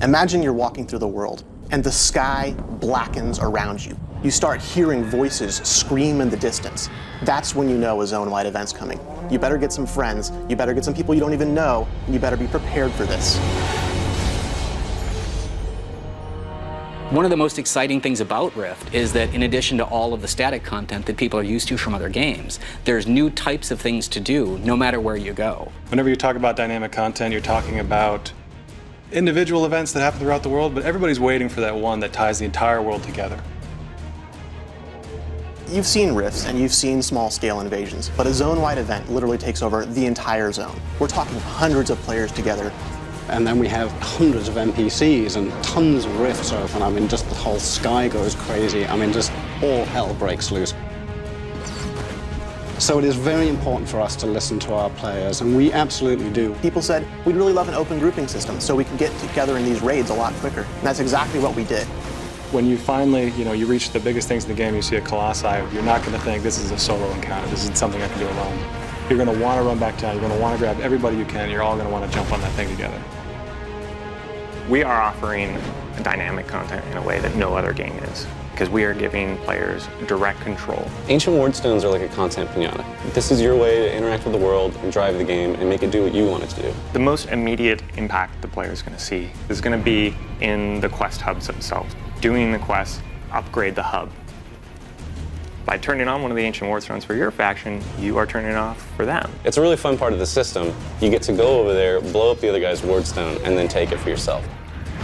Imagine you're walking through the world and the sky blackens around you. You start hearing voices scream in the distance. That's when you know a zone-wide event's coming. You better get some friends, you better get some people you don't even know, and you better be prepared for this. One of the most exciting things about Rift is that in addition to all of the static content that people are used to from other games, there's new types of things to do no matter where you go. Whenever you talk about dynamic content, you're talking about individual events that happen throughout the world, but everybody's waiting for that one that ties the entire world together. You've seen rifts and you've seen small-scale invasions, but a zone-wide event literally takes over the entire zone. We're talking hundreds of players together. And then we have hundreds of NPCs and tons of rifts open. I mean, just the whole sky goes crazy. I mean, just all hell breaks loose. So it is very important for us to listen to our players, and we absolutely do. People said, we'd really love an open grouping system so we can get together in these raids a lot quicker. And that's exactly what we did. When you finally, you reach the biggest things in the game, you see a Colossi, you're not going to think this is a solo encounter, this isn't something I can do alone. You're going to want to run back down, you're going to want to grab everybody you can, you're all going to want to jump on that thing together. We are offering dynamic content in a way that no other game is, because we are giving players direct control. Ancient Wardstones are like a content pinata. This is your way to interact with the world and drive the game and make it do what you want it to do. The most immediate impact the player is going to see is going to be in the quest hubs themselves. Doing the quests upgrade the hub. By turning on one of the Ancient Wardstones for your faction, you are turning it off for them. It's a really fun part of the system. You get to go over there, blow up the other guy's Wardstone, and then take it for yourself.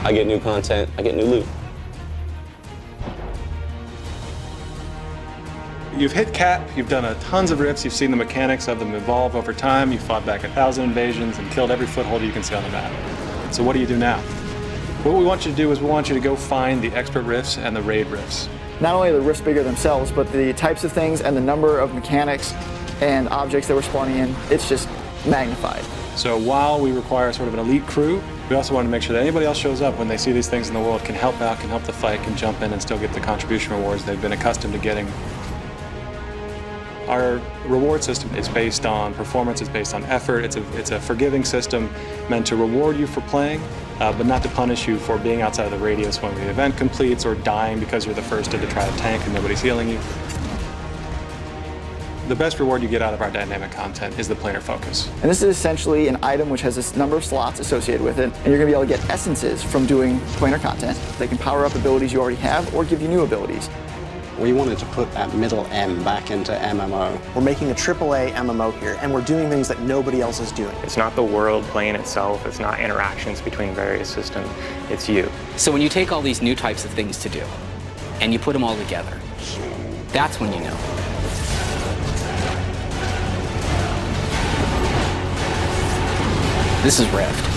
I get new content, I get new loot. You've hit cap, you've done tons of rifts, you've seen the mechanics of them evolve over time, you've fought back 1,000 invasions and killed every foothold you can see on the map. So what do you do now? What we want you to do is we want you to go find the expert rifts and the raid rifts. Not only are the rifts bigger themselves, but the types of things and the number of mechanics and objects that we're spawning in, it's just magnified. So while we require sort of an elite crew, we also want to make sure that anybody else shows up when they see these things in the world, can help out, can help the fight, can jump in and still get the contribution rewards they've been accustomed to getting. Our reward system is based on performance, it's based on effort, it's a forgiving system meant to reward you for playing, but not to punish you for being outside of the radius when the event completes or dying because you're the first to try to tank and nobody's healing you. The best reward you get out of our dynamic content is the planar focus. And this is essentially an item which has this number of slots associated with it, and you're going to be able to get essences from doing planar content. They can power up abilities you already have or give you new abilities. We wanted to put that middle M back into MMO. We're making a AAA MMO here, and we're doing things that nobody else is doing. It's not the world playing itself, it's not interactions between various systems, it's you. So when you take all these new types of things to do, and you put them all together, that's when you know. This is Rift.